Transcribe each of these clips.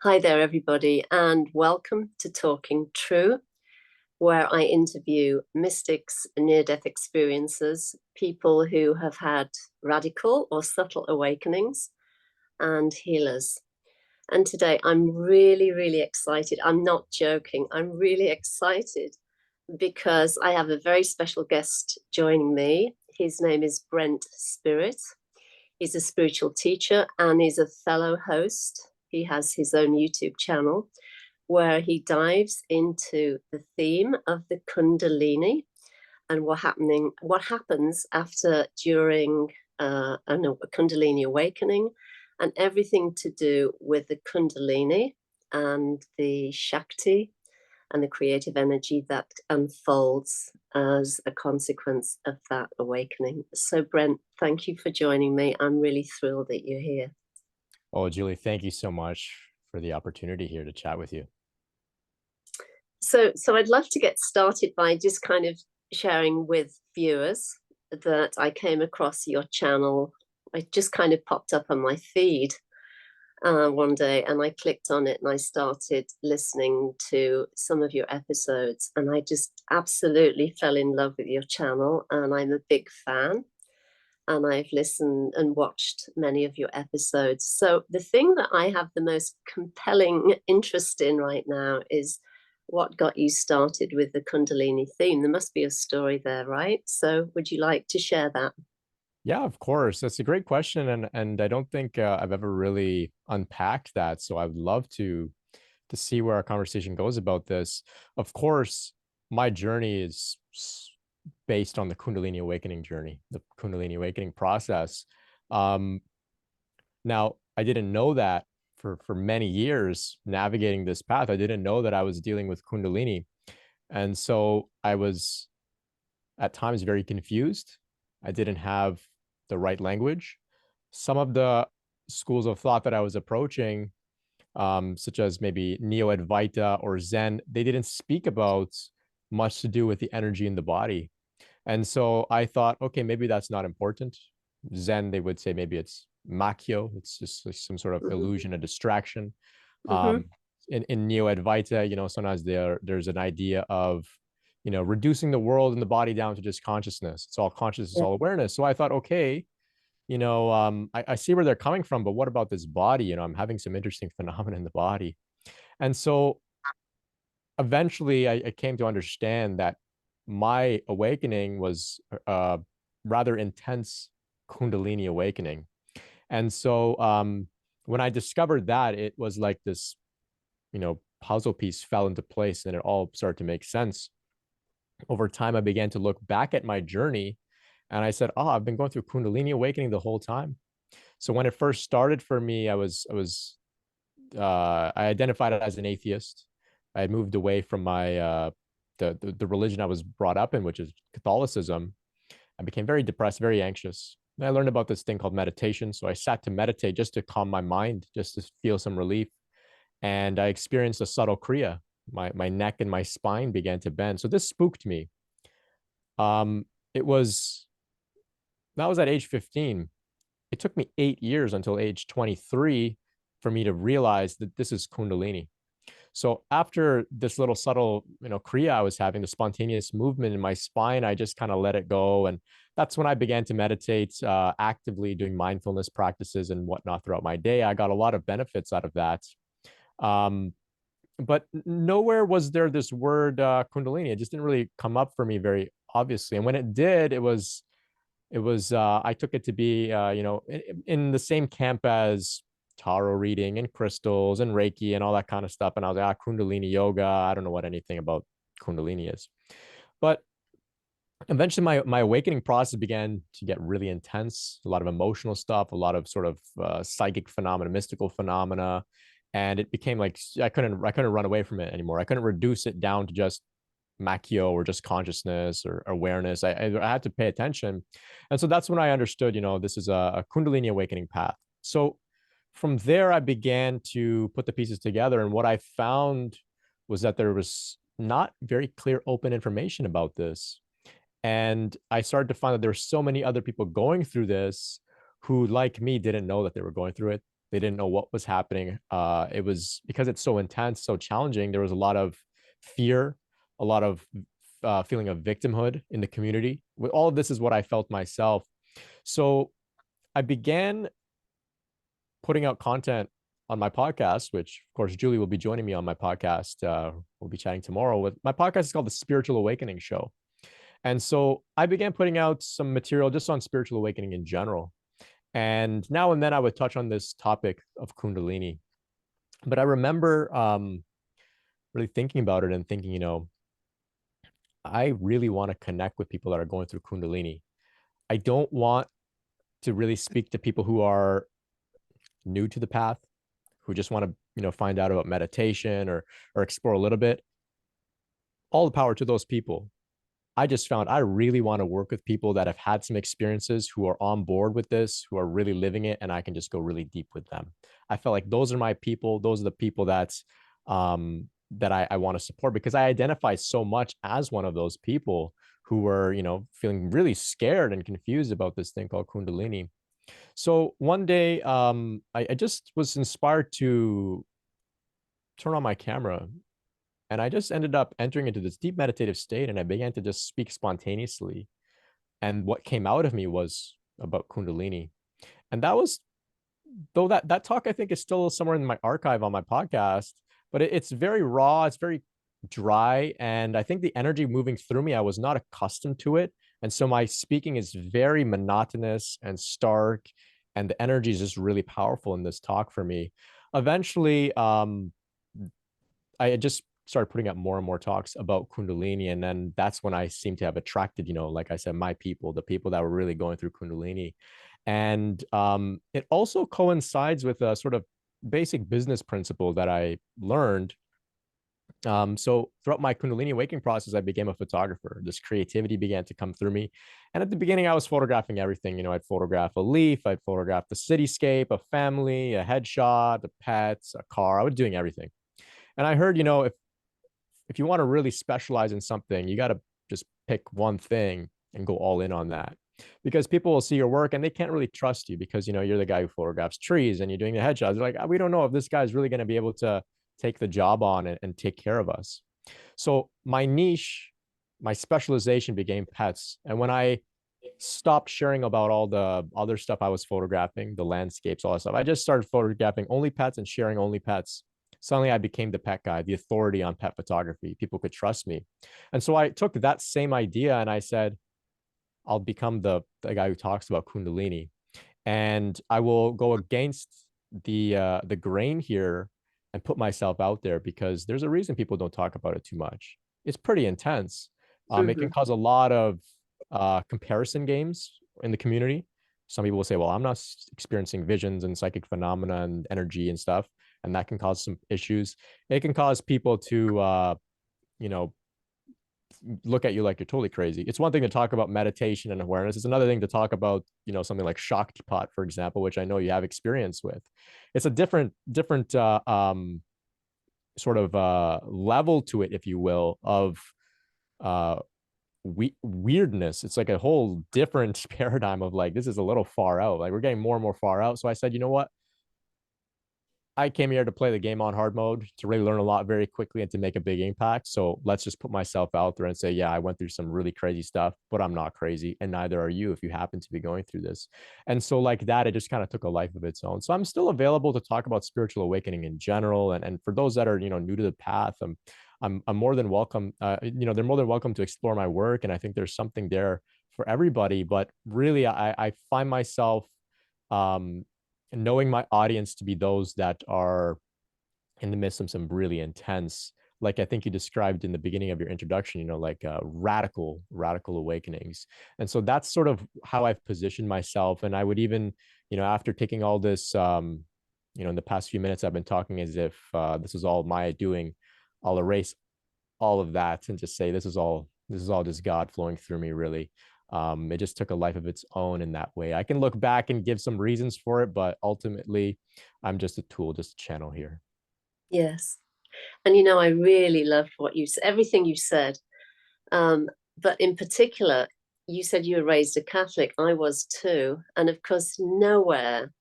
Hi there, everybody, and welcome to Talking True, where I interview mystics, near-death experiences, people who have had radical or subtle awakenings, and healers. And today I'm really, really excited. I'm not joking. I'm really excited because I have a very special guest joining me. His name is Brent Spirit. He's a spiritual teacher and he's a fellow host. He has his own YouTube channel where he dives into the theme of the Kundalini and what happens after, during a Kundalini Awakening, and everything to do with the Kundalini and the Shakti and the creative energy that unfolds as a consequence of that awakening. So, Brent, thank you for joining me. I'm really thrilled that you're here. Oh, Julie, thank you so much for the opportunity here to chat with you. So I'd love to get started by just kind of sharing with viewers that I came across your channel. It just kind of popped up on my feed one day, and I clicked on it and I started listening to some of your episodes, and I just absolutely fell in love with your channel, and I'm a big fan. And I've listened and watched many of your episodes. So the thing that I have the most compelling interest in right now is what got you started with the Kundalini theme. There must be a story there, right? So would you like to share that? Yeah, of course. That's a great question, and I don't think I've ever really unpacked that. So I'd love to see where our conversation goes about this. Of course, my journey is based on the Kundalini Awakening journey, the Kundalini Awakening process. Um, Now, I didn't know that for many years navigating this path. I didn't know that I was dealing with Kundalini. And so I was at times very confused. I didn't have the right language. Some of the schools of thought that I was approaching, such as maybe Neo Advaita or Zen, they didn't speak about much to do with the energy in the body. And so I thought, okay, maybe that's not important. Zen, they would say maybe it's makyo, it's just like some sort of Mm-hmm. illusion, a distraction. Mm-hmm. Um, in Neo Advaita, sometimes there's an idea of, reducing the world and the body down to just consciousness. It's all consciousness, it's Yeah. all awareness. So I thought, okay, I see where they're coming from, but what about this body? I'm having some interesting phenomena in the body. And so eventually I came to understand that my awakening was rather intense Kundalini awakening. And so when I discovered that, it was like this, puzzle piece fell into place and it all started to make sense. Over time, I began to look back at my journey and I said, oh, I've been going through Kundalini awakening the whole time. So when it first started for me, I identified it as an atheist. I had moved away from my the religion I was brought up in, which is Catholicism. I became very depressed, very anxious. And I learned about this thing called meditation. So I sat to meditate just to calm my mind, just to feel some relief. And I experienced a subtle kriya. My neck and my spine began to bend. So this spooked me. It was That was at age 15. It took me 8 years until age 23 for me to realize that this is Kundalini. So after this little subtle, kriya I was having, the spontaneous movement in my spine, I just kind of let it go. And that's when I began to meditate, actively doing mindfulness practices and whatnot throughout my day. I got a lot of benefits out of that. Um, but nowhere was there this word Kundalini. It just didn't really come up for me very obviously. And when it did, I took it to be, in the same camp as tarot reading and crystals and Reiki and all that kind of stuff. And I was like, Kundalini yoga. I don't know what anything about Kundalini is. But eventually my awakening process began to get really intense, a lot of emotional stuff, a lot of sort of psychic phenomena, mystical phenomena. And it became like I couldn't run away from it anymore. I couldn't reduce it down to just Makyo or just consciousness or awareness. I had to pay attention. And so that's when I understood, this is a Kundalini awakening path. So from there, I began to put the pieces together. And what I found was that there was not very clear, open information about this. And I started to find that there were so many other people going through this who, like me, didn't know that they were going through it. They didn't know what was happening. It was because it's so intense, so challenging. There was a lot of fear, a lot of feeling of victimhood in the community. With all of this is what I felt myself. So I began putting out content on my podcast, which of course Julie will be joining me on my podcast. We'll be chatting tomorrow. With my podcast is called the Spiritual Awakening Show. And so I began putting out some material just on spiritual awakening in general. And now and then I would touch on this topic of Kundalini. But I remember really thinking about it and thinking, I really want to connect with people that are going through Kundalini. I don't want to really speak to people who are new to the path, who just want to, find out about meditation or explore a little bit. All the power to those people. I just found I really want to work with people that have had some experiences, who are on board with this, who are really living it, and I can just go really deep with them. I felt like those are my people. Those are the people that I want to support, because I identify so much as one of those people who were, feeling really scared and confused about this thing called Kundalini. So one day, I just was inspired to turn on my camera, and I just ended up entering into this deep meditative state, and I began to just speak spontaneously. And what came out of me was about Kundalini. And that was, though that talk I think is still somewhere in my archive on my podcast, but it's very raw, it's very dry. And I think the energy moving through me, I was not accustomed to it. And so my speaking is very monotonous and stark. And the energy is just really powerful in this talk for me. Eventually, I just started putting up more and more talks about Kundalini. And then that's when I seem to have attracted, like I said, my people, the people that were really going through Kundalini. And it also coincides with a sort of basic business principle that I learned. So throughout my Kundalini Awakening process, I became a photographer. This creativity began to come through me. And at the beginning, I was photographing everything. I'd photograph a leaf, I'd photograph the cityscape, a family, a headshot, the pets, a car. I was doing everything. And I heard, if you want to really specialize in something, you got to just pick one thing and go all in on that, because people will see your work and they can't really trust you, because you're the guy who photographs trees and you're doing the headshots. They're like, we don't know if this guy's really going to be able to take the job on and take care of us. So my niche, my specialization became pets. And when I stopped sharing about all the other stuff I was photographing, the landscapes, all that stuff, I just started photographing only pets and sharing only pets. Suddenly I became the pet guy, the authority on pet photography. People could trust me. And so I took that same idea and I said, I'll become the guy who talks about Kundalini. And I will go against the grain here and put myself out there, because there's a reason people don't talk about it too much. It's pretty intense. It can cause a lot of comparison games in the community. Some people will say, well, I'm not experiencing visions and psychic phenomena and energy and stuff, and that can cause some issues. It can cause people to look at you like you're totally crazy. It's one thing to talk about meditation and awareness. It's another thing to talk about, something like Shakti pot, for example, which I know you have experience with. It's a different sort of level to it, if you will, of weirdness. It's like a whole different paradigm of like, this is a little far out. Like, we're getting more and more far out. So I said, you know what? I came here to play the game on hard mode, to really learn a lot very quickly and to make a big impact. So let's just put myself out there and say, yeah, I went through some really crazy stuff, but I'm not crazy. And neither are you if you happen to be going through this. And so like that, it just kind of took a life of its own. So I'm still available to talk about spiritual awakening in general. And for those that are, new to the path, I'm more than welcome. They're more than welcome to explore my work. And I think there's something there for everybody. But really, I find myself, knowing my audience to be those that are in the midst of some really intense, like I think you described in the beginning of your introduction, like radical awakenings. And so that's sort of how I've positioned myself. And I would even, after taking all this, in the past few minutes, I've been talking as if this is all my doing. I'll erase all of that and just say, this is all just God flowing through me, really. It just took a life of its own in that way. I can look back and give some reasons for it, but ultimately I'm just a tool, just a channel here. Yes. And I really loved what you said, everything you said. But in particular, you said you were raised a Catholic. I was too. And of course, nowhere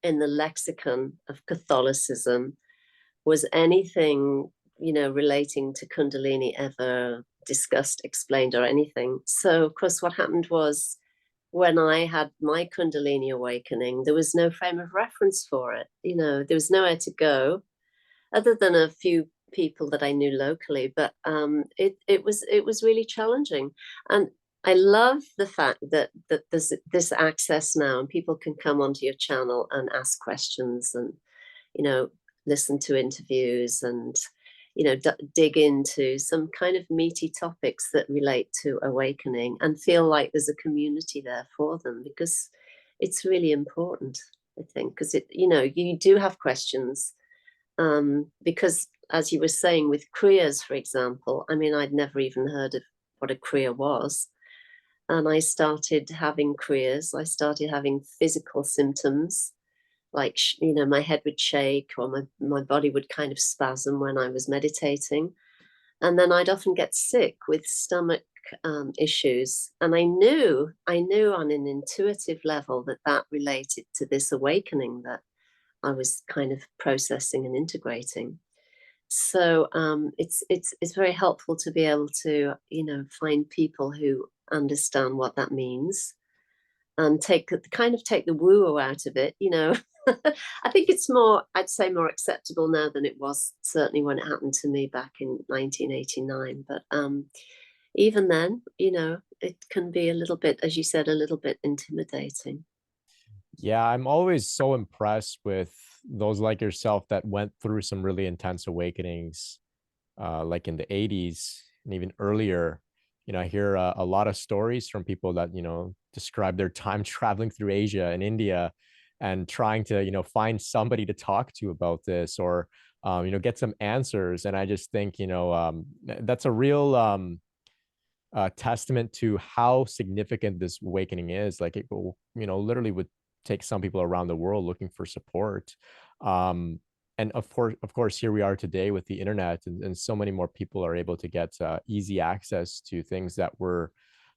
in the lexicon of Catholicism was anything, relating to Kundalini ever discussed, explained, or anything. So, of course, what happened was when I had my Kundalini awakening, there was no frame of reference for it. There was nowhere to go other than a few people that I knew locally. But it was really challenging, and I love the fact that there's this access now, and people can come onto your channel and ask questions, and listen to interviews, and dig into some kind of meaty topics that relate to awakening, and feel like there's a community there for them, because it's really important, I think, because you do have questions, because as you were saying with kriyas, for example, I mean, I'd never even heard of what a kriya was, and I started having kriyas. I started having physical symptoms, like my head would shake, or my body would kind of spasm when I was meditating, and then I'd often get sick with stomach issues, and I knew on an intuitive level that related to this awakening that I was kind of processing and integrating. So it's very helpful to be able to find people who understand what that means, and take the woo out of it. I think it's I'd say more acceptable now than it was certainly when it happened to me back in 1989. But even then, it can be a little bit, as you said, a little bit intimidating. Yeah, I'm always so impressed with those like yourself that went through some really intense awakenings, like in the 80s and even earlier. I hear a lot of stories from people that, describe their time traveling through Asia and India and trying to, find somebody to talk to about this, or, get some answers. And I just think, that's a real testament to how significant this awakening is. Like it will, literally would take some people around the world looking for support. And of course, here we are today with the internet, and so many more people are able to get easy access to things that were,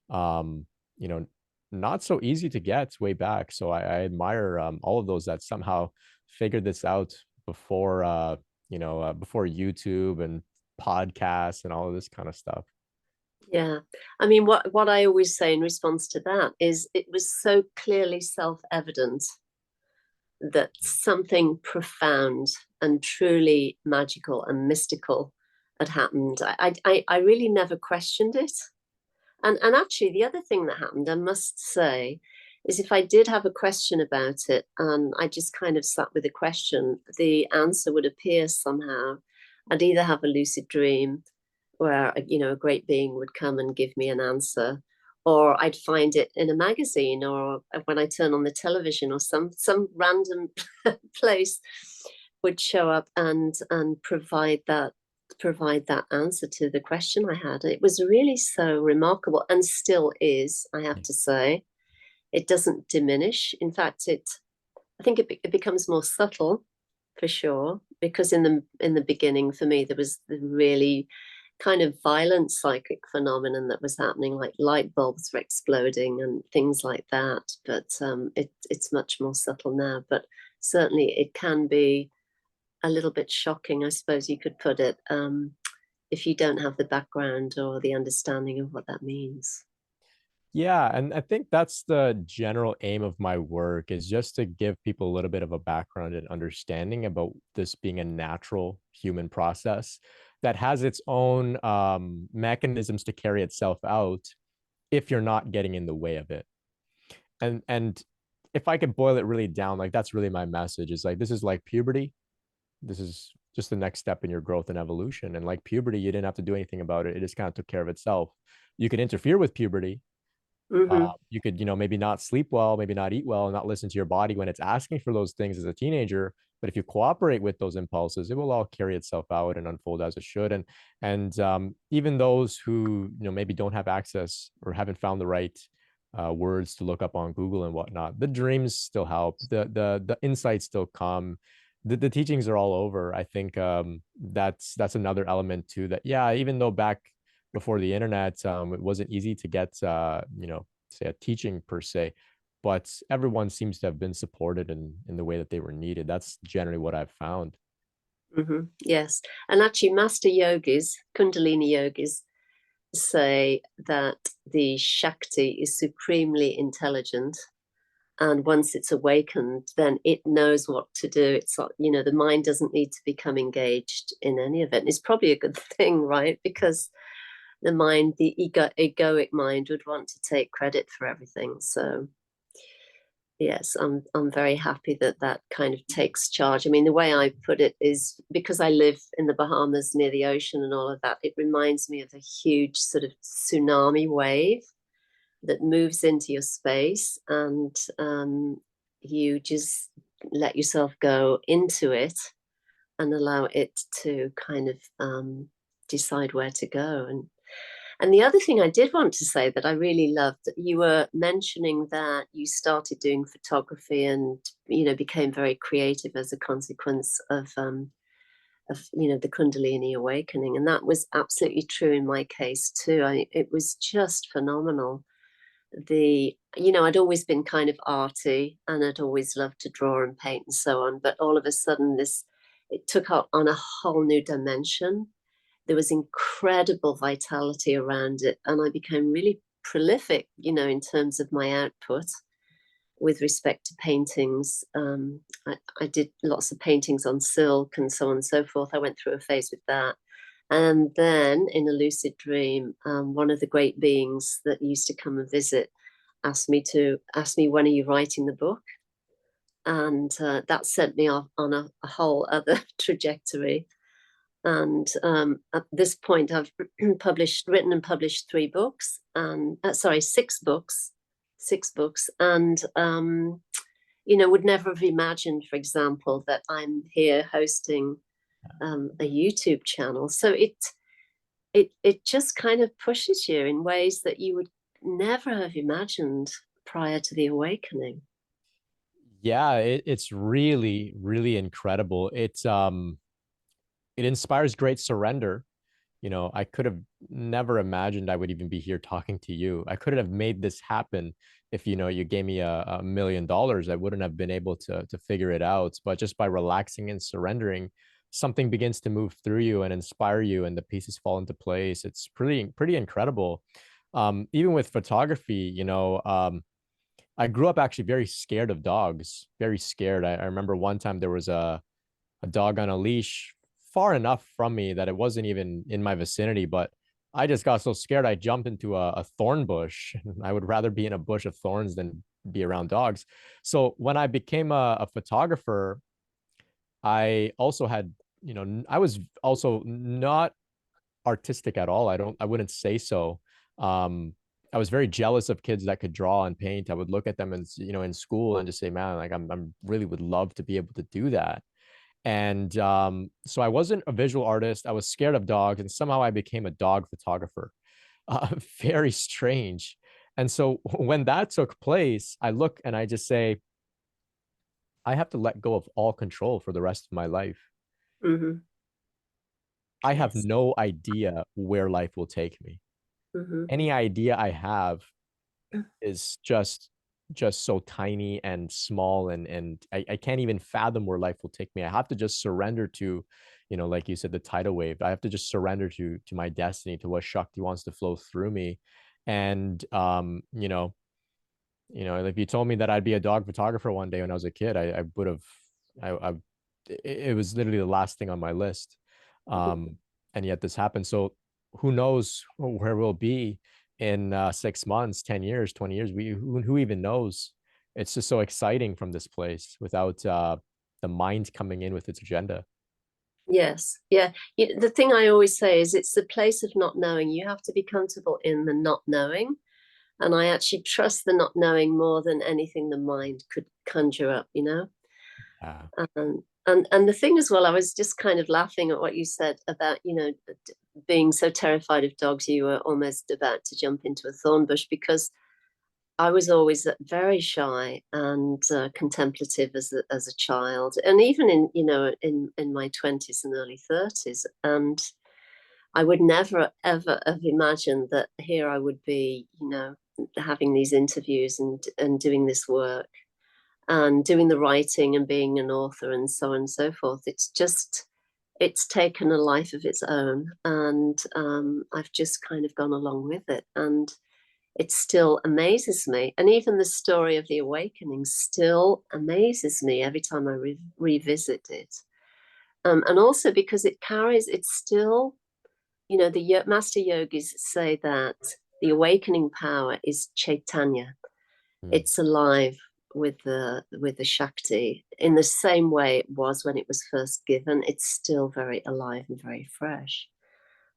you know, not so easy to get way back. So I admire all of those that somehow figured this out before, before YouTube and podcasts and all of this kind of stuff. Yeah. I mean, what I always say in response to that is it was so clearly self-evident that something profound and truly magical and mystical had happened. I really never questioned it. And actually, the other thing that happened, I must say, is if I did have a question about it and I just kind of sat with a question, the answer would appear somehow. I'd either have a lucid dream where a great being would come and give me an answer, or I'd find it in a magazine, or when I turn on the television, or some random place would show up and provide that answer to the question I had. It was really so remarkable, and still is, I have to say. It doesn't diminish. In fact, I think it becomes more subtle, for sure, because in the beginning for me there was the really kind of violent psychic phenomenon that was happening, like light bulbs were exploding and things like that. But it's much more subtle now. But certainly it can be a little bit shocking, I suppose you could put it, if you don't have the background or the understanding of what that means. Yeah, and I think that's the general aim of my work, is just to give people a little bit of a background and understanding about this being a natural human process that has its own mechanisms to carry itself out if you're not getting in the way of it. And if I could boil it really down, like that's really my message, is like this is like puberty. This is just the next step in your growth and evolution. And like puberty, you didn't have to do anything about it. It just kind of took care of itself. You could interfere with puberty. Mm-hmm. You could, maybe not sleep well, maybe not eat well, not listen to your body when it's asking for those things as a teenager. But if you cooperate with those impulses, it will all carry itself out and unfold as it should. And even those who maybe don't have access or haven't found the right words to look up on Google and whatnot, the dreams still help. The insights still come. The teachings are all over. I think that's another element too. That yeah, even though back before the internet, it wasn't easy to get, say a teaching per se. but everyone seems to have been supported in the way that they were needed. That's generally what I've found. Yes. And actually, master yogis, Kundalini yogis, say that the Shakti is supremely intelligent. And once it's awakened, then it knows what to do. It's not, the mind doesn't need to become engaged in any of it. And it's probably a good thing, right? Because the mind, the egoic mind, would want to take credit for everything. So yes, I'm very happy that that kind of takes charge. I mean, the way I put it is, because I live in the Bahamas near the ocean and all of that, it reminds me of a huge sort of tsunami wave that moves into your space, and you just let yourself go into it and allow it to kind of decide where to go. And the other thing I did want to say that I really loved, that you were mentioning that you started doing photography and, became very creative as a consequence of the Kundalini Awakening. And that was absolutely true in my case too. It was just phenomenal. I'd always been kind of arty, and I'd always loved to draw and paint and so on. But all of a sudden, it took on a whole new dimension. There was incredible vitality around it, and I became really prolific, in terms of my output with respect to paintings. I did lots of paintings on silk and so on and so forth. I went through a phase with that. And then in a lucid dream, one of the great beings that used to come and visit asked me, when are you writing the book? And that sent me off on a whole other trajectory. And at this point, I've written and published 3 books, and six books, and would never have imagined, for example, that I'm here hosting a YouTube channel. So it just kind of pushes you in ways that you would never have imagined prior to the awakening. Yeah, it's really, really incredible. It inspires great surrender. I could have never imagined I would even be here talking to you. I couldn't have made this happen if you gave me $1 million. I wouldn't have been able to figure it out. But just by relaxing and surrendering, something begins to move through you and inspire you, and the pieces fall into place. It's pretty incredible. Even with photography, I grew up actually very scared of dogs, very scared. I remember one time there was a dog on a leash far enough from me that it wasn't even in my vicinity, but I just got so scared I jumped into a thorn bush. I would rather be in a bush of thorns than be around dogs. So when I became a photographer, I also had, I was also not artistic at all. I wouldn't say so. I was very jealous of kids that could draw and paint. I would look at them and, in school and just say, man, like I'm really would love to be able to do that. And so I wasn't a visual artist. I was scared of dogs, and somehow I became a dog photographer. Very strange. And so when that took place, I look and I just say, I have to let go of all control for the rest of my life. Mm-hmm. I have Yes. no idea where life will take me. Mm-hmm. Any idea I have is just so tiny and small, and I can't even fathom where life will take me. I have to just surrender to, like you said, the tidal wave. I have to just surrender to my destiny, to what Shakti wants to flow through me. And if you told me that I'd be a dog photographer one day when I was a kid, I would have, I it was literally the last thing on my list. And yet this happened. So who knows where we'll be in 6 months, 10 years, 20 years? Who even knows? It's just so exciting from this place without the mind coming in with its agenda. Yes. Yeah. The thing I always say is it's the place of not knowing. You have to be comfortable in the not knowing. And I actually trust the not knowing more than anything the mind could conjure up. Yeah. And the thing as well, I was just kind of laughing at what you said about, being so terrified of dogs, you were almost about to jump into a thorn bush, because I was always very shy and contemplative as a child, and even in my 20s and early 30s. And I would never ever have imagined that here I would be, having these interviews and doing this work and doing the writing and being an author and so on and so forth. It's taken a life of its own, and I've just kind of gone along with it, and it still amazes me. And even the story of the awakening still amazes me every time I revisit it. And also because it's still, the master yogis say that the awakening power is Chaitanya. It's alive with the Shakti in the same way it was when it was first given. It's still very alive and very fresh.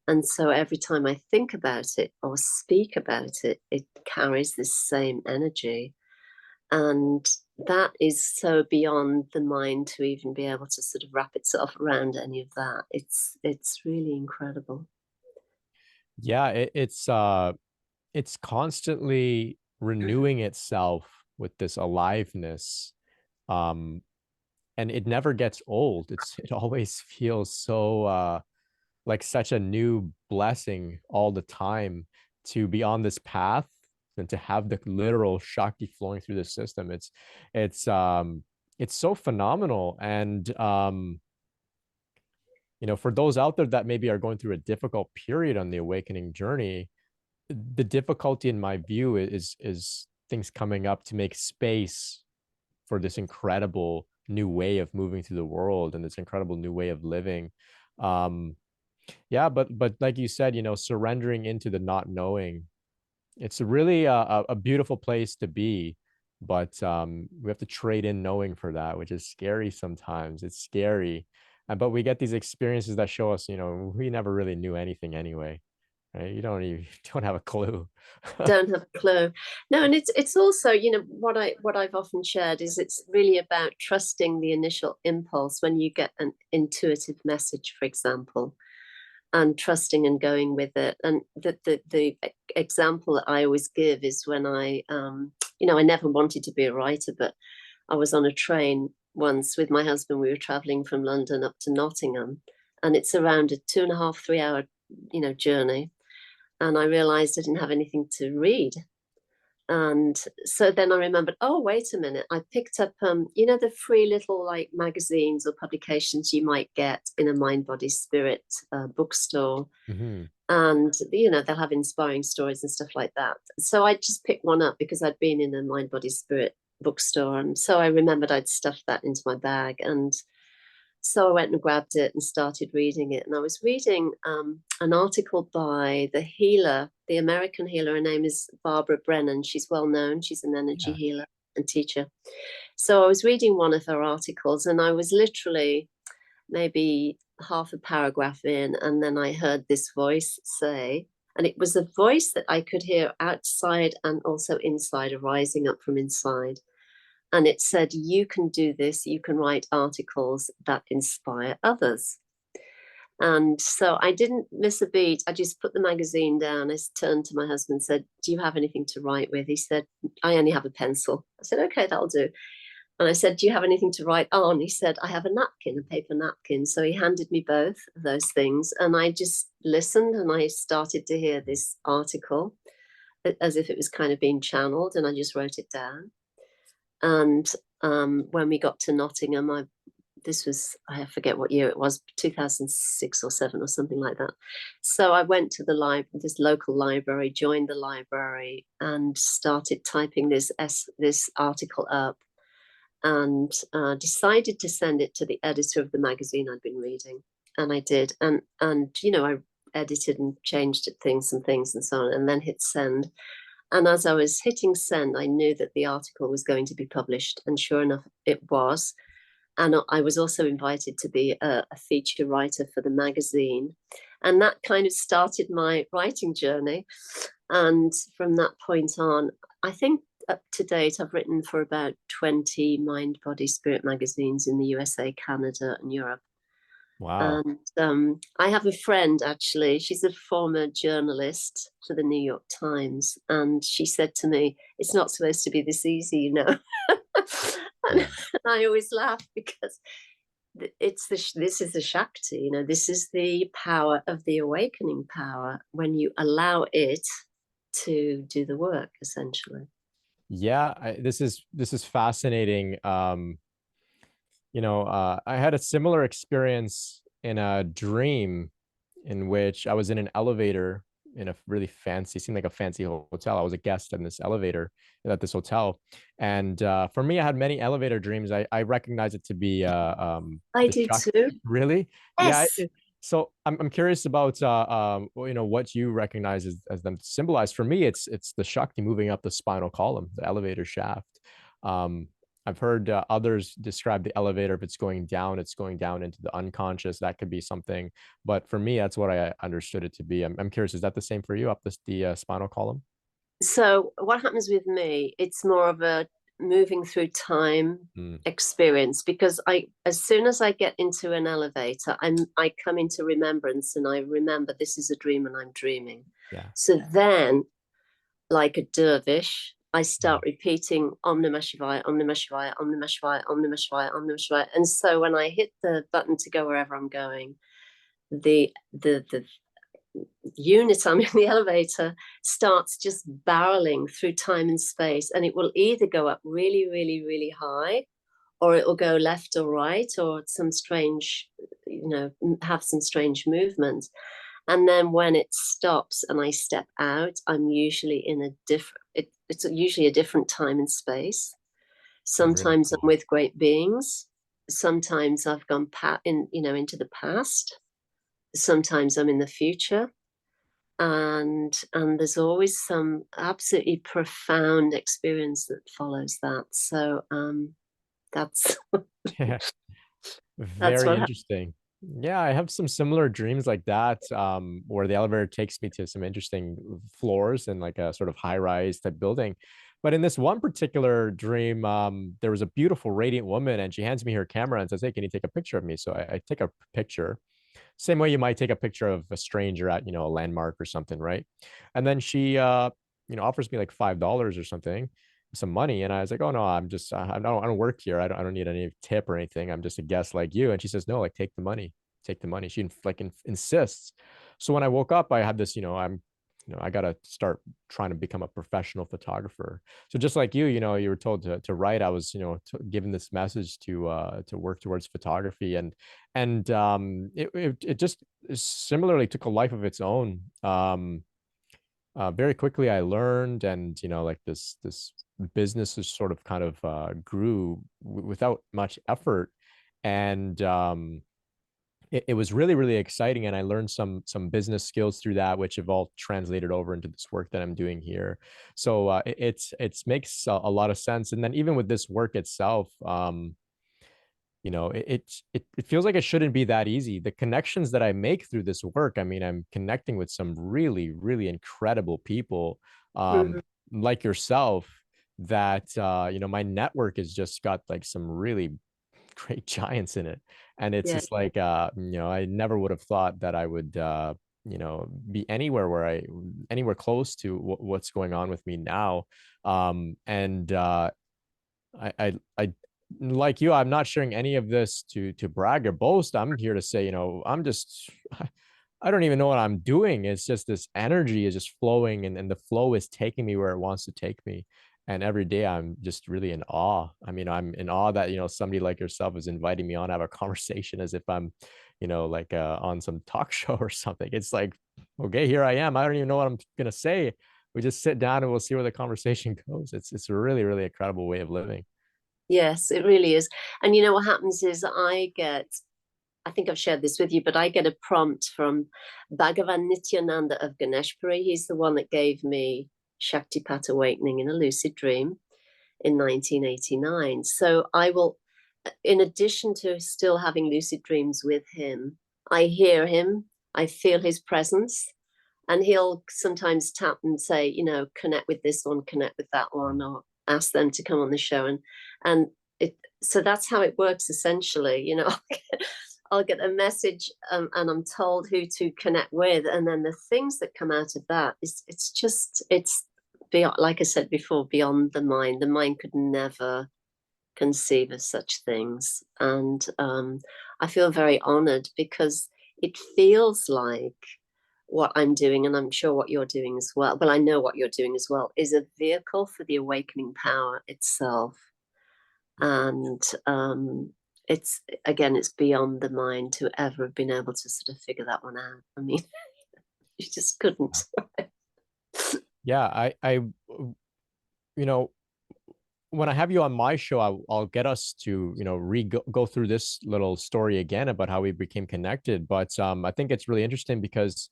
And so every time I think about it or speak about it, it carries this same energy. And that is so beyond the mind to even be able to sort of wrap itself around any of that. It's really incredible. Yeah, it's constantly renewing itself with this aliveness. And it never gets old. It always feels so like such a new blessing all the time to be on this path and to have the literal Shakti flowing through the system. It's so phenomenal. And for those out there that maybe are going through a difficult period on the awakening journey, the difficulty in my view is things coming up to make space for this incredible new way of moving through the world and this incredible new way of living. Yeah, but like you said, surrendering into the not knowing, it's really a beautiful place to be, but we have to trade in knowing for that, which is scary sometimes. It's scary, but we get these experiences that show us, we never really knew anything anyway, right? You don't have a clue. Don't have a clue. No, and it's also, what I've often shared is it's really about trusting the initial impulse when you get an intuitive message, for example, and trusting and going with it. And the example that I always give is when I never wanted to be a writer, but I was on a train once with my husband. We were traveling from London up to Nottingham, and it's around a 2.5, 3 hour, journey. And I realized I didn't have anything to read. And so then I remembered, oh, wait a minute. I picked up, the free little like magazines or publications you might get in a Mind, Body, Spirit bookstore. Mm-hmm. And, they'll have inspiring stories and stuff like that. So I just picked one up because I'd been in a Mind, Body, Spirit bookstore. And so I remembered I'd stuffed that into my bag. And so I went and grabbed it and started reading it. And I was reading an article by the healer, the American healer. Her name is Barbara Brennan. She's well known. She's an energy healer and teacher. So I was reading one of her articles, and I was literally maybe half a paragraph in, and then I heard this voice say, and it was a voice that I could hear outside and also inside, arising up from inside. And it said, you can do this, you can write articles that inspire others. And so I didn't miss a beat. I just put the magazine down. I turned to my husband and said, do you have anything to write with? He said, I only have a pencil. I said, okay, that'll do. And I said, do you have anything to write on? He said, I have a napkin, a paper napkin. So he handed me both of those things. And I just listened, and I started to hear this article as if it was kind of being channeled. And I just wrote it down. And when we got to Nottingham, I forget what year it was, 2006 or 7 or something like that. So I went to this local library, joined the library, and started typing this article up, and decided to send it to the editor of the magazine I'd been reading. And I did. And I edited and changed things and so on, and then hit send. And as I was hitting send, I knew that the article was going to be published. And sure enough, it was. And I was also invited to be a feature writer for the magazine. And that kind of started my writing journey. And from that point on, I think up to date, I've written for about 20 Mind, Body, Spirit magazines in the USA, Canada, and Europe. Wow. And I have a friend, actually. She's a former journalist for the New York Times. And she said to me, it's not supposed to be this easy, And I always laugh because this is the Shakti, this is the power of the awakening power. When you allow it, to do the work, essentially. Yeah, this is fascinating. I had a similar experience in a dream in which I was in an elevator in a really fancy, seemed like a fancy hotel. I was a guest in this elevator at this hotel. And for me, I had many elevator dreams. I recognize it to be I the do too. Shakti. Really? Yeah. Yes. So I'm curious about what you recognize as them symbolize. For me, it's the Shakti moving up the spinal column, the elevator shaft. Um, I've heard others describe the elevator. If it's going down into the unconscious. That could be something. But for me, that's what I understood it to be. I'm curious, is that the same for you, up the spinal column? So what happens with me, it's more of a moving through time Mm, experience, because as soon as I get into an elevator, I come into remembrance, and I remember this is a dream and I'm dreaming. yeah. So then, like a dervish, I Mm, start repeating Om Namah Shivaya, Om Namah Shivaya, Om Namah Shivaya, Om Namah Shivaya, Om Namah Shivaya. And so when I hit the button to go wherever I'm going, the unit I'm in, the elevator, starts just barreling through time and space, and it will either go up really, really, really high, or it will go left or right, or some strange, have some strange movement. And then when it stops and I step out, I'm usually in a different, it's usually a different time and space. really Sometimes I'm cool. with great beings. Sometimes I've gone into the past. Sometimes I'm in the future. And there's always some absolutely profound experience that follows that. So that's Yeah. that's Very what interesting. Yeah, I have some similar dreams like that, where the elevator takes me to some interesting floors in like a sort of high-rise type building. But in this one particular dream, there was a beautiful, radiant woman, and she hands me her camera and says, "Hey, can you take a picture of me?" So I take a picture, same way you might take a picture of a stranger at, a landmark or something, right? And then she, offers me like $5 or something, some money. And I was like, "Oh no, I don't work here. I don't need any tip or anything. I'm just a guest like you." And she says, "No, like take the money, take the money." She insists. So when I woke up, I had this, I got to start trying to become a professional photographer. So just like you were told to write. I was, given this message to work towards photography, and it just similarly took a life of its own. Very quickly I learned, and like this business is sort of kind of grew without much effort, and it was really, really exciting, and I learned some business skills through that, which have all translated over into this work that I'm doing here. So it's makes a lot of sense. And then even with this work itself, it feels like it shouldn't be that easy. The connections that I make through this work, I mean, I'm connecting with some really, really incredible people, um, Mhm. like yourself, that my network has just got like some really great giants in it. And it's Yeah. just like I never would have thought that I would be anywhere close to what's going on with me now. And I like you, I'm not sharing any of this to brag or boast. I'm here to say, I'm just I don't even know what I'm doing. It's just this energy is just flowing, and the flow is taking me where it wants to take me. And every day I'm just really in awe. I mean, I'm in awe that, somebody like yourself is inviting me on to have a conversation as if I'm, like on some talk show or something. It's like, okay, here I am. I don't even know what I'm gonna say. We just sit down and we'll see where the conversation goes. It's a really, really incredible way of living. Yes, it really is. And you know what happens is I think I've shared this with you, but I get a prompt from Bhagavan Nityananda of Ganeshpuri. He's the one that gave me Shaktipat Awakening in a lucid dream in 1989. So I will, in addition to still having lucid dreams with him, I hear him, I feel his presence, and he'll sometimes tap and say, connect with this one, connect with that one, or ask them to come on the show. And it, so that's how it works essentially. I'll get a message, and I'm told who to connect with, and then the things that come out of that is it's beyond, like I said before, beyond the mind. The mind could never conceive of such things, and I feel very honored because it feels like what I'm doing, and I'm sure what you're doing as well, well, I know what you're doing as well, is a vehicle for the awakening power itself. And it's, again, it's beyond the mind to ever have been able to sort of figure that one out. I mean, you just couldn't. Yeah, you know, when I have you on my show, I'll get us to, you know, go through this little story again about how we became connected. But I think it's really interesting because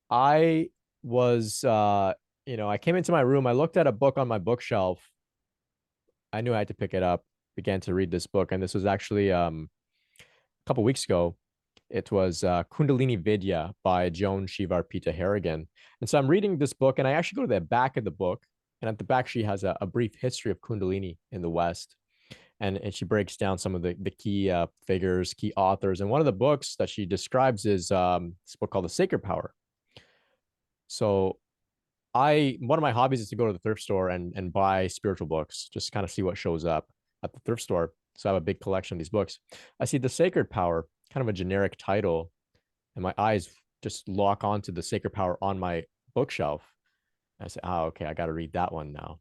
I was, you know, I came into my room, I looked at a book on my bookshelf. I knew I had to pick it up, began to read this book, and this was actually a couple weeks ago. It was Kundalini Vidya by Joan Shivar Pita Harrigan. And so I'm reading this book, and I actually go to the back of the book, and at the back she has a brief history of Kundalini in the West. And she breaks down some of the key figures, key authors. And one of the books that she describes is this book called The Sacred Power. So one of my hobbies is to go to the thrift store and buy spiritual books, just kind of see what shows up at the thrift store. So I have a big collection of these books. I see The Sacred Power, kind of a generic title, and my eyes just lock onto The Sacred Power on my bookshelf. And I say, oh, okay, I got to read that one now.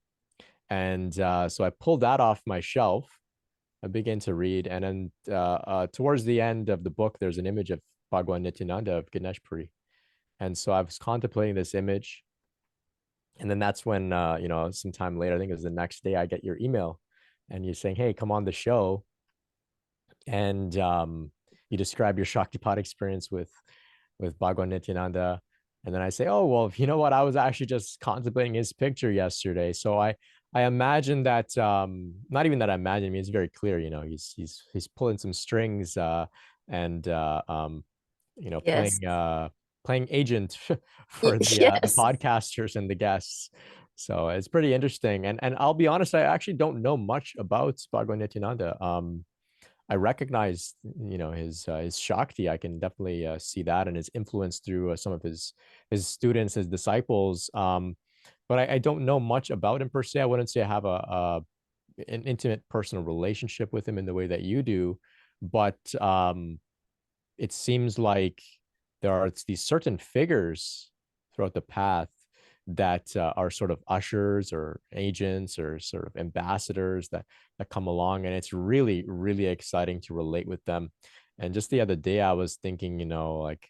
And so I pulled that off my shelf. I begin to read, and then towards the end of the book, there's an image of Bhagwan Nityananda of Ganesh Puri. And so I was contemplating this image. And then that's when, you know, sometime later, I think it was the next day, I get your email and you're saying, hey, come on the show. And you describe your Shaktipat experience with Bhagwan Nityananda. And then I say, oh, well, you know what? I was actually just contemplating his picture yesterday. So I imagine that, not even that I imagine, I mean, it's very clear, you know, he's pulling some strings and, you know, Yes. playing agent for the Yes. podcasters and the guests. So it's pretty interesting. And I'll be honest, I actually don't know much about Bhagwan Nityananda. I recognize, you know, his Shakti. I can definitely see that, and his influence through some of his students, his disciples. But I don't know much about him per se. I wouldn't say I have an intimate personal relationship with him in the way that you do. But it seems like there are these certain figures throughout the path that are sort of ushers or agents or sort of ambassadors that come along, and it's really, really exciting to relate with them. And just the other day I was thinking, you know, like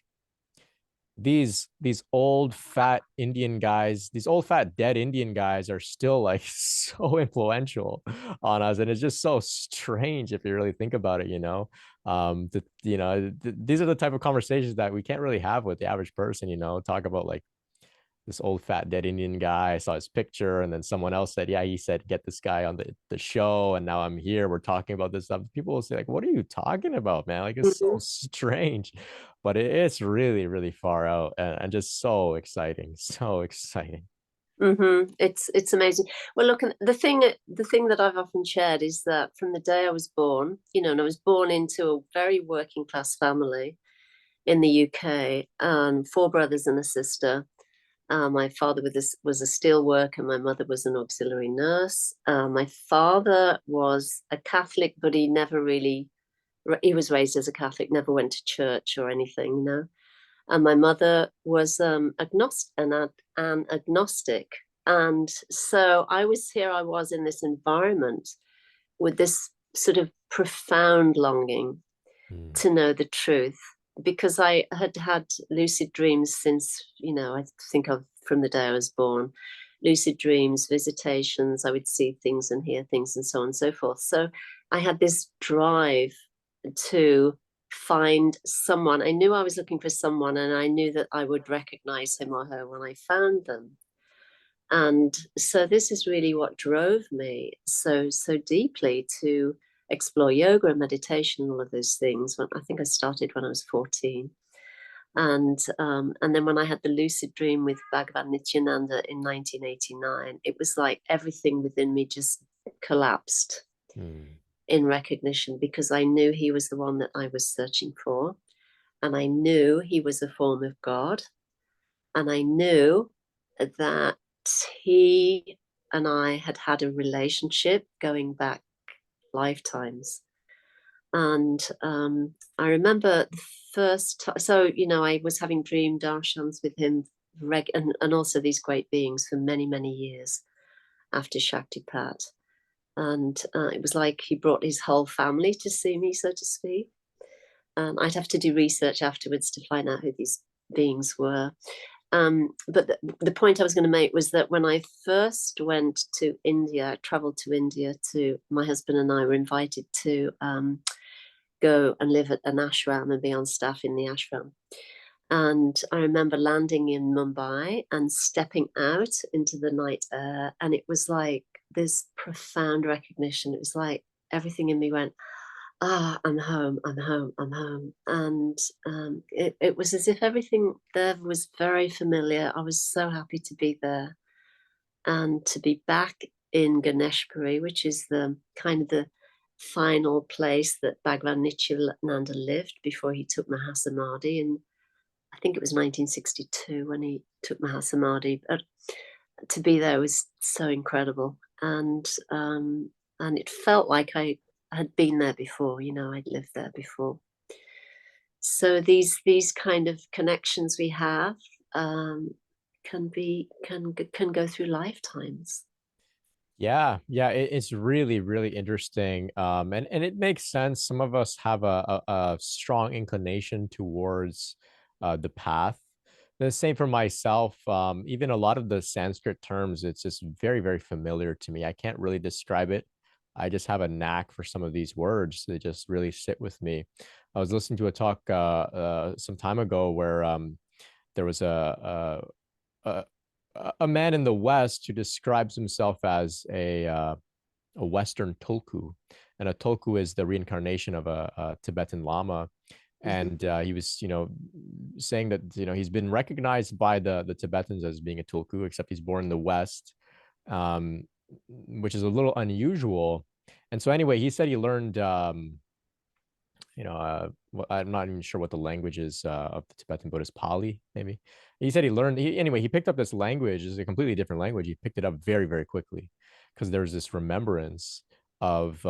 these old fat Indian guys, these old fat dead Indian guys are still like so influential on us, and it's just so strange if you really think about it, you know. You know, these are the type of conversations that we can't really have with the average person, you know, talk about like this old fat dead Indian guy. I saw his picture, and then someone else said, yeah, he said, get this guy on the show. And now I'm here. We're talking about this stuff. People will say, like, what are you talking about, man? Like, it's so Mm-hmm. strange, but it's really, really far out and just so exciting. So exciting. Mm-hmm. It's amazing. Well, look, the thing that I've often shared is that from the day I was born, you know, and I was born into a very working class family in the UK, and four brothers and a sister. My father was a steel worker. My mother was an auxiliary nurse. My father was a Catholic, but he never really, he was raised as a Catholic, never went to church or anything, you know. And my mother was an agnostic. And so I was in this environment with this sort of profound longing Mm. to know the truth, because I had had lucid dreams since, you know, I think of from the day I was born, lucid dreams, visitations, I would see things and hear things and so on and so forth. So I had this drive to find someone. I knew I was looking for someone, and I knew that I would recognize him or her when I found them. And so this is really what drove me so deeply to explore yoga and meditation and all of those things. I think I started when I was 14. And then when I had the lucid dream with Bhagavan Nityananda in 1989, it was like everything within me just collapsed Mm. in recognition, because I knew he was the one that I was searching for. And I knew he was a form of God. And I knew that he and I had had a relationship going back lifetimes. And I remember the first time, so, you know, I was having dream darshans with him and also these great beings for many, many years after Shaktipat. And it was like he brought his whole family to see me, so to speak. I'd have to do research afterwards to find out who these beings were. But the point I was going to make was that when I first went to India, I traveled to India my husband and I were invited to go and live at an ashram and be on staff in the ashram. And I remember landing in Mumbai and stepping out into the night air. And it was like this profound recognition. It was like everything in me went, I'm home, I'm home, I'm home. And it was as if everything there was very familiar. I was so happy to be there and to be back in Ganeshpuri, which is the kind of the final place that Bhagwan Nityananda lived before he took Mahasamadhi. And I think it was 1962 when he took Mahasamadhi. But to be there was so incredible. And it felt like I had been there before, you know, I'd lived there before. So these kind of connections we have can go through lifetimes. Yeah, it's really, really interesting. And it makes sense. Some of us have a strong inclination towards the path. The same for myself. Even a lot of the Sanskrit terms, it's just very, very familiar to me. I can't really describe it. I just have a knack for some of these words. They just really sit with me. I was listening to a talk some time ago where there was a a man in the West who describes himself as a Western tulku, and a tulku is the reincarnation of a Tibetan Lama. And he was, saying that he's been recognized by the Tibetans as being a tulku, except he's born in the West, um, which is a little unusual. And so anyway, he said he learned I'm not even sure what the language is of the Tibetan Buddhist, Pali, maybe. He said he picked up this language. It's a completely different language. He picked it up very, very quickly because there's this remembrance of,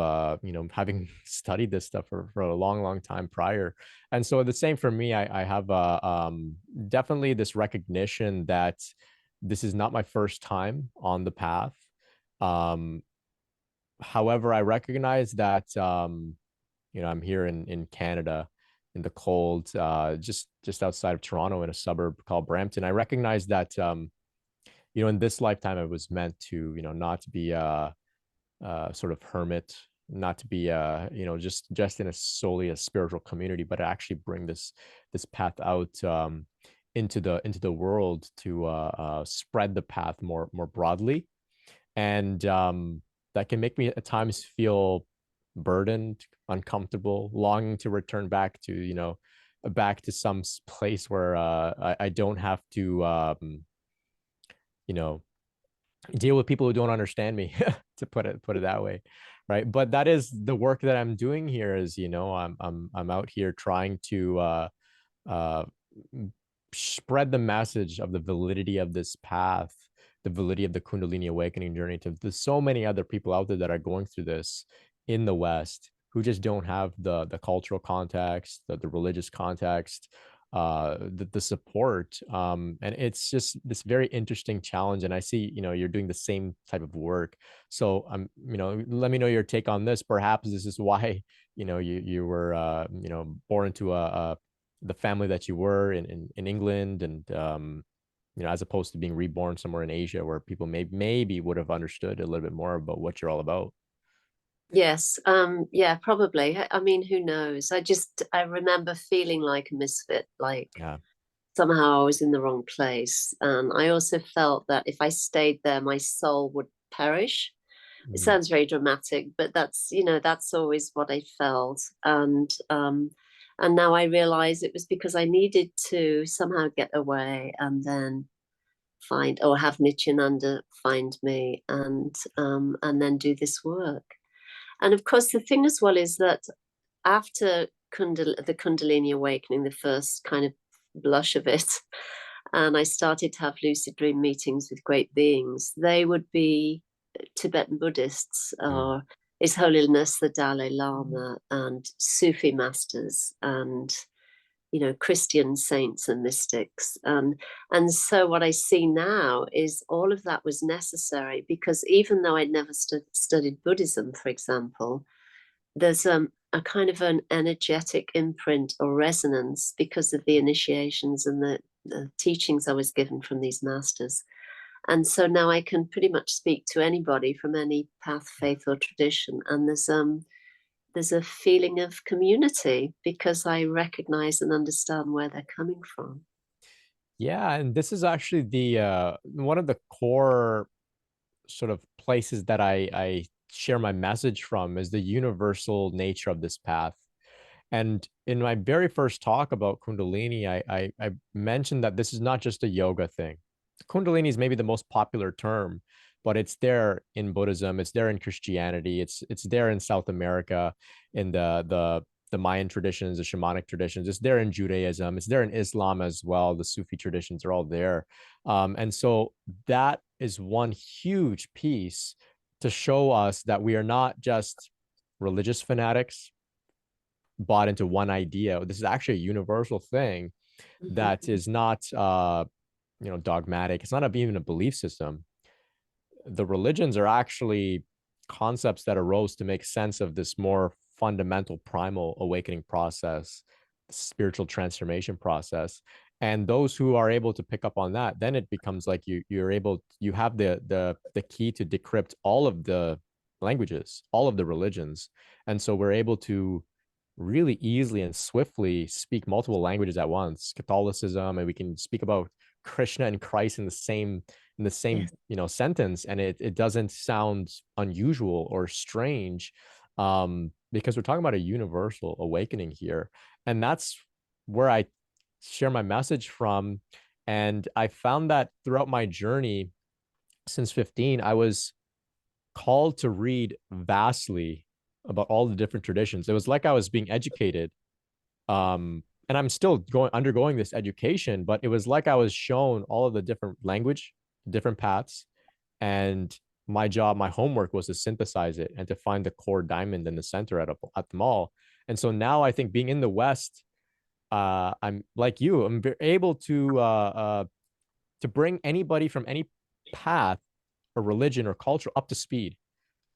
having studied this stuff for a long, long time prior. And so the same for me, I have definitely this recognition that this is not my first time on the path. Um, However, I recognize that, I'm here in Canada in the cold, just outside of Toronto in a suburb called Brampton. I recognize that, in this lifetime, I was meant to, not to be a sort of hermit, not to be, just in a solely a spiritual community, but actually bring this path out into the world to spread the path more broadly. And that can make me at times feel burdened, uncomfortable, longing to return back to some place where I don't have to, you know, deal with people who don't understand me, to put it that way, right? But that is the work that I'm doing here. Is I'm out here trying to uh, spread the message of the validity of this path, the validity of the Kundalini awakening journey to there's so many other people out there that are going through this in the West who just don't have the cultural context, the religious context, the support. And it's just this very interesting challenge. And I see, you're doing the same type of work. So let me know your take on this. Perhaps this is why, you were, born into the family that you were in England, and as opposed to being reborn somewhere in Asia where people maybe would have understood a little bit more about what you're all about. Yes, yeah, probably. I mean, who knows? I remember feeling like a misfit, like Yeah. somehow I was in the wrong place. And I also felt that if I stayed there, my soul would perish. It Mm. sounds very dramatic, but that's always what I felt. And now I realize it was because I needed to somehow get away and then find or have Nityananda find me and then do this work. And of course, the thing as well is that after the Kundalini awakening, the first kind of blush of it, and I started to have lucid dream meetings with great beings, they would be Tibetan Buddhists Mm. or His Holiness the Dalai Lama and Sufi masters and Christian saints and mystics. And so what I see now is all of that was necessary, because even though I'd never studied Buddhism, for example, there's a kind of an energetic imprint or resonance because of the initiations and the teachings I was given from these masters. And so now I can pretty much speak to anybody from any path, faith, or tradition. And there's a feeling of community because I recognize and understand where they're coming from. Yeah, and this is actually the one of the core sort of places that I share my message from, is the universal nature of this path. And in my very first talk about Kundalini, I mentioned that this is not just a yoga thing. Kundalini is maybe the most popular term, but it's there in Buddhism, it's there in Christianity, it's there in South America, in the Mayan traditions, the shamanic traditions. It's there in Judaism. It's there in Islam as well. The Sufi traditions are all there. And so that is one huge piece to show us that we are not just religious fanatics bought into one idea. This is actually a universal thing that is not dogmatic. It's not even a belief system. The religions are actually concepts that arose to make sense of this more fundamental primal awakening process, spiritual transformation process. And those who are able to pick up on that, then it becomes like you have the key to decrypt all of the languages, all of the religions. And so we're able to really easily and swiftly speak multiple languages at once. Catholicism, and we can speak about Krishna and Christ in the same sentence, and it doesn't sound unusual or strange, because we're talking about a universal awakening here. And that's where I share my message from. And I found that throughout my journey since 15, I was called to read vastly about all the different traditions. It was like I was being educated. And I'm still undergoing this education, but it was like I was shown all of the different language, different paths, and my job, my homework was to synthesize it and to find the core diamond in the center at them all. And so now I think, being in the West, I'm like you, I'm able to bring anybody from any path or religion or culture up to speed.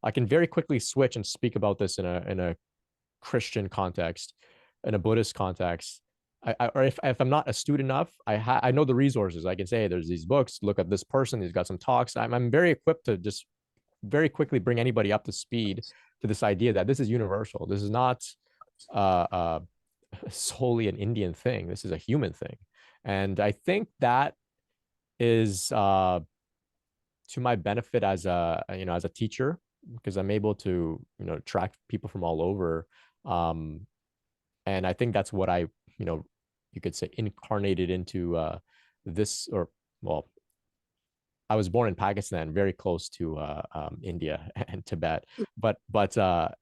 I can very quickly switch and speak about this in a Christian context, in a Buddhist context. Or if I'm not astute enough, I know the resources. I can say there's these books, look at this person, he's got some talks. I'm very equipped to just very quickly bring anybody up to speed to this idea that this is universal. This is not solely an Indian thing. This is a human thing. And I think that is to my benefit as a teacher, because I'm able to attract people from all over. And I think that's what I you could say incarnated into this, or well, I was born in Pakistan, very close to India and Tibet, but I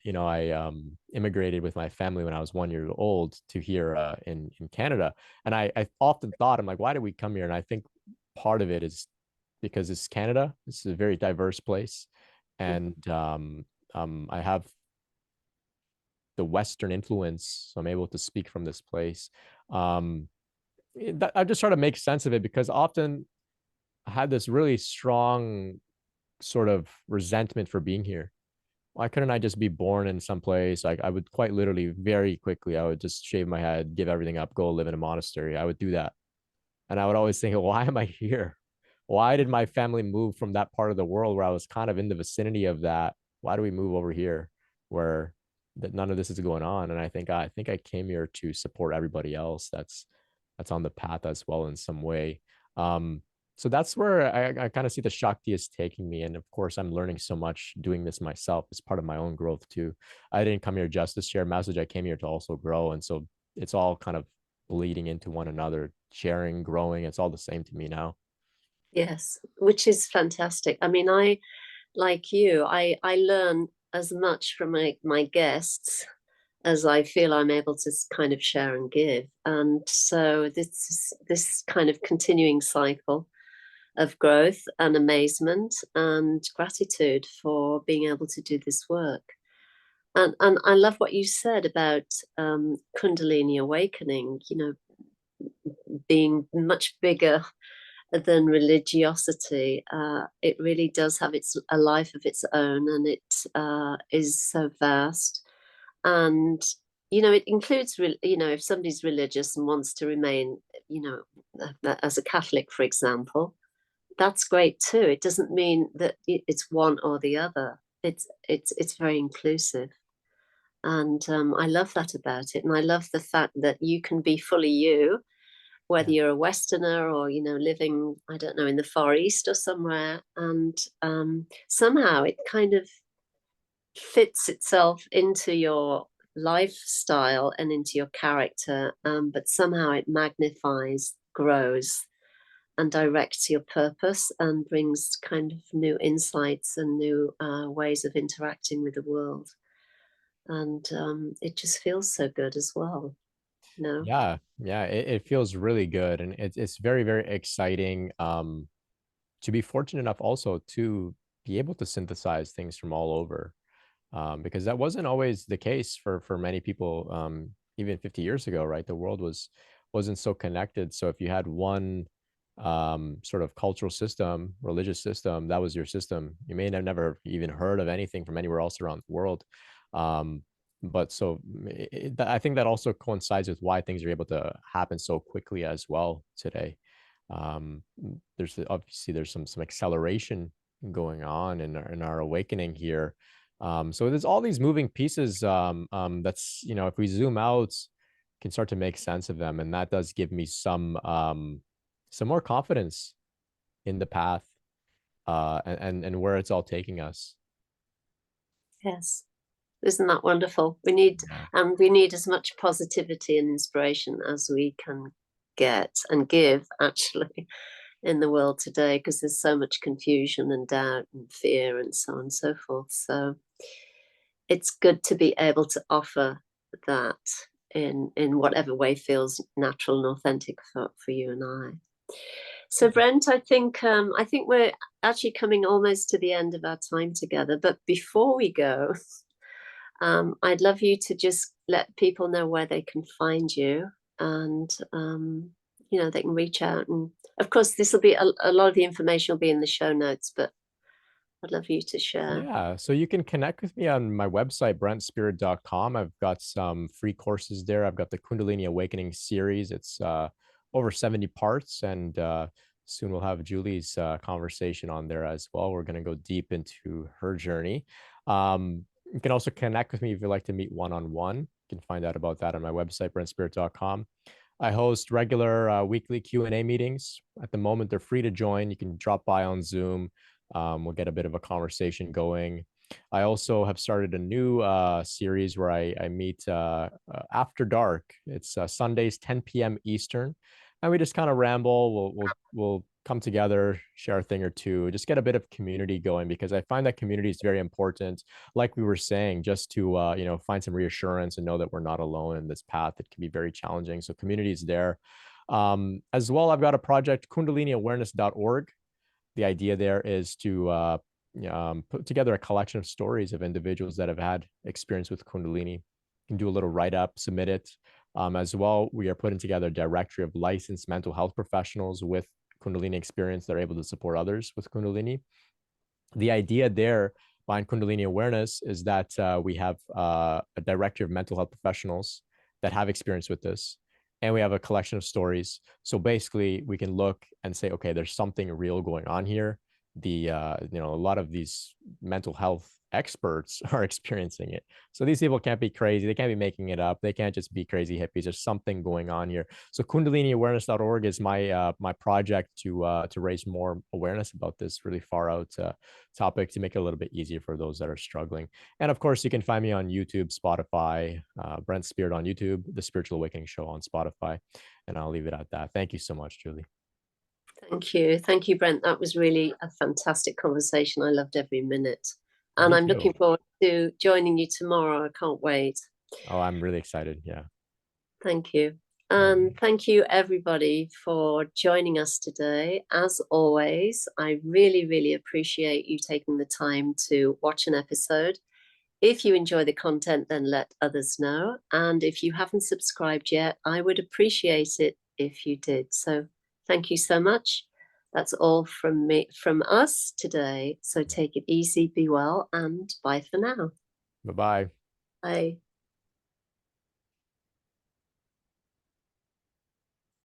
immigrated with my family when I was 1 year old to here in Canada. And I often thought, I'm like, why did we come here? And I think part of it is because it's Canada. It's a very diverse place, and I have the Western influence, so I'm able to speak from this place. I just try to make sense of it, because often I had this really strong sort of resentment for being here. Why couldn't I just be born in some place? Like, I would quite literally, very quickly, I would just shave my head, give everything up, go live in a monastery. I would do that. And I would always think, why am I here? Why did my family move from that part of the world where I was kind of in the vicinity of that? Why do we move over here where that none of this is going on? And I think I came here to support everybody else that's on the path as well in some way. So that's where I kind of see the Shakti is taking me. And of course, I'm learning so much doing this myself as part of my own growth too. I didn't come here just to share a message. I came here to also grow. And so it's all kind of bleeding into one another, sharing, growing. It's all the same to me now. Yes, which is fantastic. I mean, I, like you, I learn as much from my guests as I feel I'm able to kind of share and give. And so this kind of continuing cycle of growth and amazement and gratitude for being able to do this work. And I love what you said about Kundalini Awakening, being much bigger than religiosity. It really does have a life of its own, and it is so vast. And it includes, if somebody's religious and wants to remain, as a Catholic, for example, that's great too. It doesn't mean that it's one or the other. It's very inclusive. And I love that about it. And I love the fact that you can be fully you, whether you're a Westerner or, living, I don't know, in the Far East or somewhere. And somehow it kind of fits itself into your lifestyle and into your character. But somehow it magnifies, grows, and directs your purpose and brings kind of new insights and new ways of interacting with the world. And it just feels so good as well. Yeah, it feels really good, and it's very, very exciting to be fortunate enough also to be able to synthesize things from all over, because that wasn't always the case for many people, even 50 years ago, right? The world wasn't so connected. So if you had one sort of cultural system, religious system, that was your system. You may have never even heard of anything from anywhere else around the world. But so I think that also coincides with why things are able to happen so quickly as well today. There's obviously some acceleration going on in our awakening here. So there's all these moving pieces, that's, if we zoom out, can start to make sense of them, and that does give me some more confidence in the path, and where it's all taking us. Yes. Isn't that wonderful? We need as much positivity and inspiration as we can get and give, actually, in the world today, because there's so much confusion and doubt and fear and so on and so forth. So it's good to be able to offer that in whatever way feels natural and authentic for you and I. So Brent, I think we're actually coming almost to the end of our time together. But before we go, I'd love you to just let people know where they can find you, and they can reach out. And of course, this will be a lot of the information will be in the show notes, but I'd love you to share. Yeah, so you can connect with me on my website, brentspirit.com. I've got some free courses there. I've got the Kundalini Awakening series. It's over 70 parts, and soon we'll have Julie's conversation on there as well. We're going to go deep into her journey. You can also connect with me if you'd like to meet one-on-one. You can find out about that on my website, brentspirit.com. I host regular weekly Q&A meetings. At the moment, they're free to join. You can drop by on Zoom. We'll get a bit of a conversation going. I also have started a new series where I meet after dark. It's Sundays, 10 p.m. Eastern, and we just kind of ramble. We'll come together, share a thing or two, just get a bit of community going, because I find that community is very important. Like we were saying, just to find some reassurance and know that we're not alone in this path. It can be very challenging. So community is there. As well, I've got a project, kundaliniawareness.org. The idea there is to put together a collection of stories of individuals that have had experience with Kundalini. You can do a little write-up, submit it. As well, we are putting together a directory of licensed mental health professionals with Kundalini experience that are able to support others with Kundalini. The idea there behind Kundalini Awareness is that we have a directory of mental health professionals that have experience with this, and we have a collection of stories. So basically, we can look and say, okay, there's something real going on here. A lot of these mental health experts are experiencing it. So these people can't be crazy. They can't be making it up. They can't just be crazy hippies. There's something going on here. So kundaliniawareness.org is my my project to raise more awareness about this really far out topic, to make it a little bit easier for those that are struggling. And of course, you can find me on YouTube, Spotify, Brent Spirit on YouTube, the Spiritual Awakening Show on Spotify. And I'll leave it at that. Thank you so much, Julie. Thank you, Brent. That was really a fantastic conversation. I loved every minute. And Me I'm too. looking forward to joining you tomorrow. I can't wait. Oh, I'm really excited. Yeah. Thank you. And thank you, everybody, for joining us today. As always, I really, really appreciate you taking the time to watch an episode. If you enjoy the content, then let others know. And if you haven't subscribed yet, I would appreciate it if you did. So thank you so much. That's all from us today. So take it easy, be well, and bye for now. Bye-bye. Bye.